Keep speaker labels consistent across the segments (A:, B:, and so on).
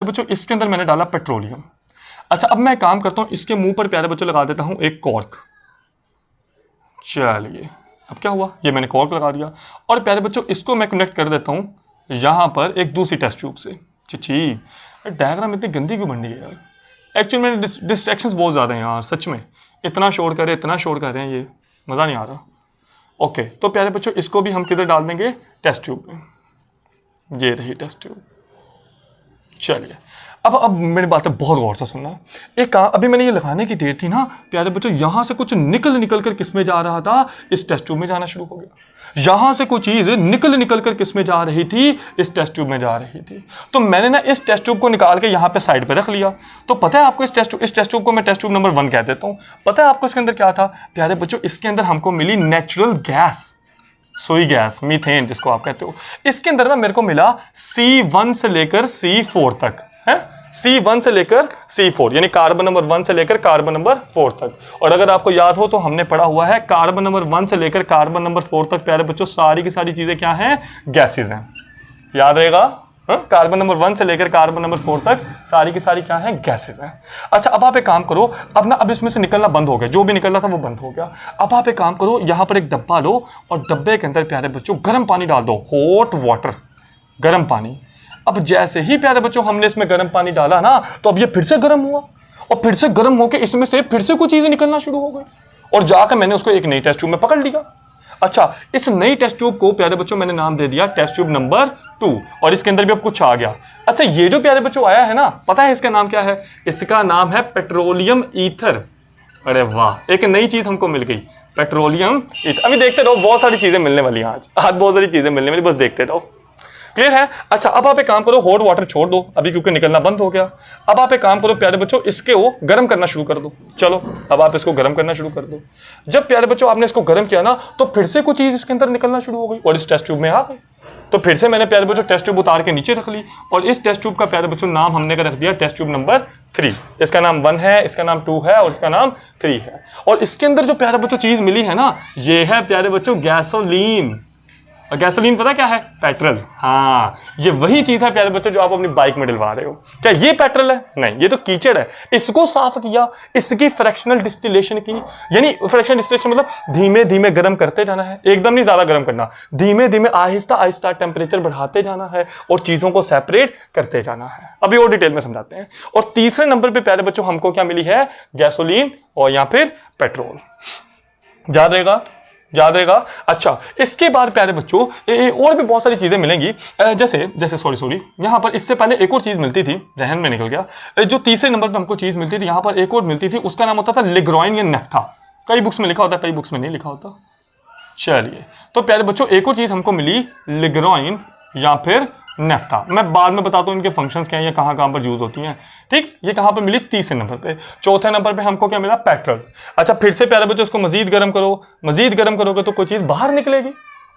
A: बच्चों इसके अंदर मैंने डाला पेट्रोलियम। अच्छा अब मैं काम करता हूँ, इसके मुंह पर प्यारे बच्चों लगा देता हूँ एक कॉर्क। चलिए अब क्या हुआ, ये मैंने कॉर्क लगा दिया और प्यारे बच्चों इसको मैं कनेक्ट कर देता हूँ यहाँ पर एक दूसरी टेस्ट ट्यूब से। छी डायग्राम इतनी गंदी क्यों बन रही है यार, एक्चुअली में डिस्ट्रैक्शंस बहुत ज़्यादा हैं यार, सच में इतना शोर कर रहे हैं, ये मज़ा नहीं आ रहा। ओके तो प्यारे बच्चों इसको भी हम किधर डाल देंगे, टेस्ट ट्यूब में। ये रही टेस्ट ट्यूब। चलिए अब मेरी बातें बहुत गौर से सुनना। एक अभी मैंने ये लगाने की देर थी ना प्यारे बच्चों, यहाँ से कुछ निकल कर किस में जा रहा था, इस टेस्ट ट्यूब में जाना शुरू हो गया। यहाँ से कुछ चीज़ निकल कर किस में जा रही थी, इस टेस्ट ट्यूब में जा रही थी। तो मैंने ना इस टेस्ट ट्यूब को निकाल के यहाँ पे साइड पे रख लिया। तो पता है आपको इस टेस्ट ट्यूब को मैं टेस्ट ट्यूब नंबर 1 कह देता हूँ। पता है आपको इसके अंदर क्या था प्यारे बच्चों, इसके अंदर हमको मिली नेचुरल गैस, सोई गैस, मीथेन जिसको आप कहते हो। इसके अंदर ना मेरे को मिला C1 से लेकर C4 तक है, C1 से लेकर C4 यानी कार्बन नंबर 1 से लेकर कार्बन नंबर 4 तक। और अगर आपको याद हो तो हमने पढ़ा हुआ है कार्बन नंबर 1 से लेकर कार्बन नंबर 4 तक प्यारे बच्चों सारी की सारी चीजें क्या हैं, गैसेज हैं। याद रहेगा, कार्बन नंबर 1 से लेकर कार्बन नंबर 4 तक सारी की सारी क्या हैं, गैसेज हैं। अच्छा अब आप एक काम करो, अब इसमें से निकलना बंद हो गया, जो भी निकलना था वो बंद हो गया। अब आप एक काम करो, यहाँ पर एक डब्बा लो और डब्बे के अंदर प्यारे बच्चों गर्म पानी डाल दो, हॉट वाटर, गर्म पानी। अब जैसे ही प्यारे बच्चों हमने इसमें गर्म पानी डाला ना, तो अब ये फिर से गर्म हुआ और फिर से गर्म होकर इसमें से फिर से कुछ चीजें निकलना शुरू हो गई और जाकर मैंने उसको एक नई टेस्ट ट्यूब में पकड़ लिया। अच्छा इस नई टेस्ट ट्यूब को प्यारे बच्चों मैंने नाम दे दिया टेस्ट ट्यूब नंबर 2 और इसके अंदर भी अब कुछ आ गया। अच्छा ये जो प्यारे बच्चों आया है ना, पता है इसका नाम क्या है, इसका नाम है पेट्रोलियम ईथर। अरे वाह, एक नई चीज हमको मिल गई, पेट्रोलियम ईथर। अभी देखते रहो, बहुत सारी चीजें मिलने वाली हैं आज बहुत सारी चीजें मिलने वाली, बस देखते रहो। क्लियर है। अच्छा अब आप एक काम करो, हॉट वाटर छोड़ दो अभी क्योंकि निकलना बंद हो गया। अब आप एक काम करो प्यारे बच्चों, इसके वो गर्म करना शुरू कर दो। चलो अब आप इसको गर्म करना शुरू कर दो। जब प्यारे बच्चों आपने इसको गर्म किया ना, तो फिर से कुछ चीज इसके अंदर निकलना शुरू हो गई और इस टेस्ट ट्यूब में आ गई। तो फिर से मैंने प्यारे बच्चों टेस्ट ट्यूब उतार के नीचे रख ली और इस टेस्ट ट्यूब का प्यारे बच्चों नाम हमने रख दिया टेस्ट ट्यूब नंबर 3। इसका नाम 1 है, इसका नाम 2 है और इसका नाम 3 है। और इसके अंदर जो प्यारे बच्चों चीज मिली है ना, ये है प्यारे बच्चों गैसोलीन। और गैसोलीन पता क्या है, पेट्रोल। हाँ ये वही चीज है प्यारे बच्चों जो आप अपनी बाइक में डलवा रहे हो। क्या ये पेट्रोल है? नहीं, ये तो कीचड़ है। इसको साफ किया, इसकी फ्रैक्शनल डिस्टिलेशन की, यानी फ्रैक्शनल डिस्टिलेशन मतलब धीमे धीमे गर्म करते जाना है, एकदम नहीं ज्यादा गर्म करना, धीमे धीमे आहिस्ता आहिस्ता टेम्परेचर बढ़ाते जाना है और चीजों को सेपरेट करते जाना है। अभी और डिटेल में समझाते हैं। और तीसरे नंबर पे प्यारे बच्चों हमको क्या मिली है, गैसोलीन और या फिर पेट्रोल। याद रहेगा, याद रहेगा। अच्छा इसके बाद प्यारे बच्चों और भी बहुत सारी चीजें मिलेंगी, जैसे सॉरी यहाँ पर इससे पहले एक और चीज मिलती थी, जहन में निकल गया। जो तीसरे नंबर पर हमको चीज मिलती थी, यहाँ पर एक और मिलती थी, उसका नाम होता था लिग्राइन या नेफ्था। कई बुक्स में लिखा होता है, कई बुक्स में नहीं लिखा होता। चलिए तो प्यारे बच्चों एक और चीज हमको मिली, लिग्राइन या फिर नेफ्था। मैं बाद में बताता हूँ इनके फंक्शंस क्या हैं, ये कहाँ कहाँ पर यूज होती हैं। ठीक, ये कहाँ पर मिली, तीसरे नंबर पे। चौथे नंबर पे हमको क्या मिला, पेट्रोल। अच्छा फिर से प्यारे बच्चों इसको मजीद गर्म करो, मजीद गर्म करोगे तो कोई चीज बाहर निकलेगी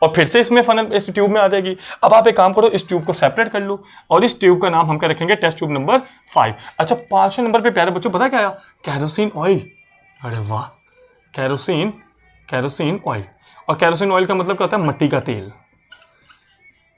A: और फिर से इसमें फनल इस ट्यूब में आ जाएगी। अब आप एक काम करो, इस ट्यूब को सेपरेट कर लो और इस ट्यूब का नाम हम क्या रखेंगे, टेस्ट ट्यूब नंबर 5। अच्छा पांचवें नंबर पे प्यारे बच्चों पता क्या आया, कैरोसिन ऑयल। अरे वाह, कैरोसिन ऑयल। और कैरोसिन ऑयल का मतलब क्या होता है, मट्टी का तेल।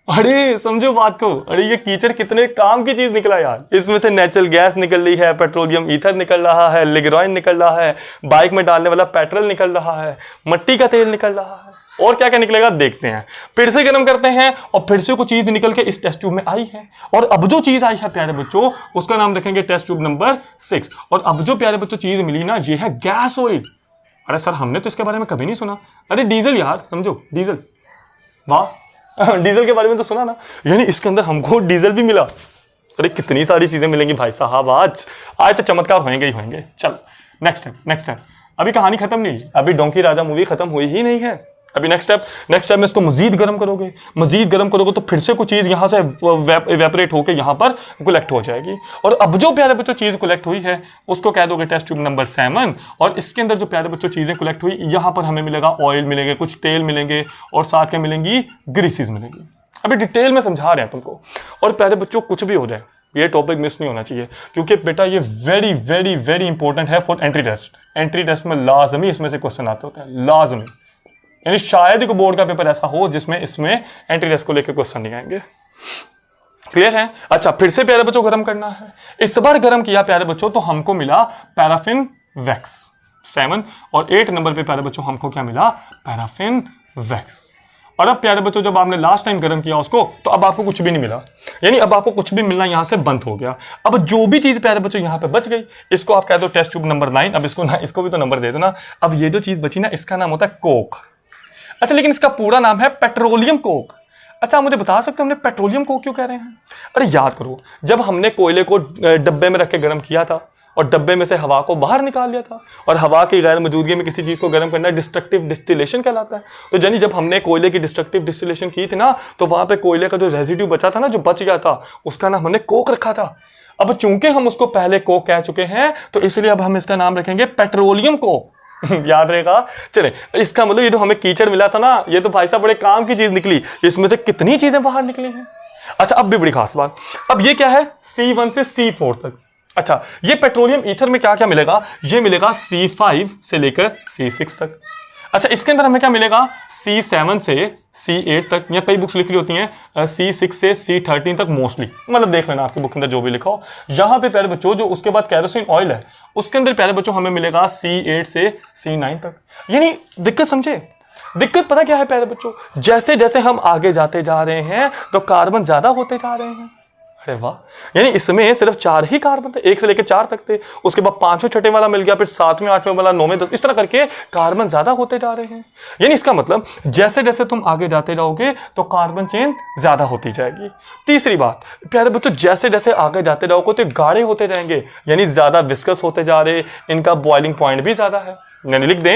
A: अरे समझो बात को, अरे ये कीचड़ कितने काम की चीज निकला यार। इसमें से नेचुरल गैस निकल रही है, पेट्रोलियम ईथर निकल रहा है, लिग्राइन निकल रहा है, बाइक में डालने वाला पेट्रोल निकल रहा है, मट्टी का तेल निकल रहा है, और क्या क्या निकलेगा देखते हैं। फिर से गर्म करते हैं और फिर से कुछ चीज निकल के इस टेस्ट ट्यूब में आई है। और अब जो चीज आई है प्यारे बच्चों, उसका नाम रखेंगे टेस्ट ट्यूब नंबर 6। और अब जो प्यारे बच्चों चीज मिली ना, ये है गैस ऑयल। अरे सर हमने तो इसके बारे में कभी नहीं सुना। अरे डीजल यार, समझो डीजल। वाह, डीजल के बारे में तो सुना ना, यानी इसके अंदर हमको डीजल भी मिला। अरे कितनी सारी चीजें मिलेंगी भाई साहब, आज तो चमत्कार होंगे ही होंगे। चल नेक्स्ट टाइम। अभी कहानी खत्म नहीं, अभी डोंकी राजा मूवी खत्म हुई ही नहीं है। अभी नेक्स्ट स्टेप में इसको मजीद गर्म करोगे तो फिर से कुछ चीज यहाँ से इवेपोरेट होकर यहाँ पर कलेक्ट हो जाएगी। और अब जो प्यारे बच्चों चीज कलेक्ट हुई है उसको कह दोगे टेस्ट ट्यूब नंबर 7। और इसके अंदर जो प्यारे बच्चों चीजें कलेक्ट हुई, यहाँ पर हमें मिलेगा ऑयल मिलेंगे, कुछ तेल मिलेंगे और साथ में मिलेंगी ग्रीसीज मिलेंगी। अभी डिटेल में समझा रहे हैं तुमको। और प्यारे बच्चों कुछ भी हो जाए, ये टॉपिक मिस नहीं होना चाहिए, क्योंकि बेटा ये वेरी वेरी वेरी इंपॉर्टेंट है for entry test. Entry test में लाजमी इसमें से क्वेश्चन आते होते हैं, लाजमी। यानी शायद ही कोई बोर्ड का पेपर ऐसा हो जिसमें इसमें एंट्री टेस्ट को लेकर क्वेश्चन नहीं आएंगे। क्लियर है? अच्छा, फिर से प्यारे बच्चों गर्म करना है। इस बार गर्म किया प्यारे बच्चों तो हमको मिला पैराफिन वैक्स 7, और 8 नंबर पे प्यारे बच्चों हमको क्या मिला? Paraffin wax. और अब प्यारे बच्चों जब आपने लास्ट टाइम गर्म किया उसको तो अब आपको कुछ भी नहीं मिला, यानी अब आपको कुछ भी मिलना यहाँ से बंद हो गया। अब जो भी चीज़ प्यारे बच्चों यहाँ पे बच गई, इसको आप कह दो टेस्ट ट्यूब नंबर 9। अब इसको ना, इसको भी तो नंबर दे दो ना। अब ये जो चीज़ बची ना, इसका नाम होता है कोक। अच्छा, लेकिन इसका पूरा नाम है पेट्रोलियम कोक। अच्छा, आप मुझे बता सकते हो हमने पेट्रोलियम कोक क्यों कह रहे हैं? अरे याद करो, जब हमने कोयले को डब्बे में रख के गर्म किया था और डब्बे में से हवा को बाहर निकाल लिया था, और हवा की गैर मौजूदगी में किसी चीज़ को गर्म करना डिस्ट्रक्टिव डिस्टिलेशन कहलाता है। तो यानी जब हमने कोयले की डिस्ट्रक्टिव डिस्टिलेशन की थी ना, तो वहाँ पे कोयले का जो रेजिड्यू बचा था ना, जो बच गया था, उसका नाम हमने कोक रखा था। अब चूंकि हम उसको पहले कोक कह चुके हैं तो इसलिए अब हम इसका नाम रखेंगे पेट्रोलियम कोक। याद रहेगा? चले, इसका मतलब ये जो हमें कीचड़ मिला था ना, ये तो भाई साहब बड़े काम की चीज निकली। इसमें से कितनी चीजें बाहर निकली हैं। अच्छा, अब भी बड़ी खास बात, अब ये क्या है? C1 से C4 तक। अच्छा, ये पेट्रोलियम ईथर में क्या क्या मिलेगा? ये मिलेगा C5 से लेकर C6 तक। अच्छा, इसके अंदर हमें क्या मिलेगा? C7 से C8 तक, या कई बुक्स लिखी होती हैं C6 से C13 तक मोस्टली, मतलब देख लेना आपकी बुक के अंदर जो भी लिखा हो। यहाँ पे प्यारे बच्चों जो उसके बाद कैरोसिन ऑयल है, उसके अंदर प्यारे बच्चों हमें मिलेगा C8 से C9 तक। यानी दिक्कत समझे? दिक्कत पता क्या है प्यारे बच्चों? जैसे जैसे हम आगे जाते जा रहे हैं तो कार्बन ज्यादा होते जा रहे हैं। अरे वाह, यानी इसमें सिर्फ 4 ही कार्बन थे, 1 से लेकर 4 तक थे, उसके बाद 5वें छठे वाला मिल गया, फिर 7वें 8वें वाला, 9वें 10, इस तरह करके कार्बन ज्यादा होते जा रहे हैं। यानी इसका मतलब जैसे जैसे तुम आगे जाते जाओगे तो कार्बन चेन ज्यादा होती जाएगी। तीसरी बात प्यारे बच्चों, जैसे जैसे आगे जाते जाओगे तो गाढ़े होते जाएंगे, यानी ज्यादा विस्कस होते जा रहे, इनका बॉइलिंग पॉइंट भी ज्यादा है। यानी लिख दें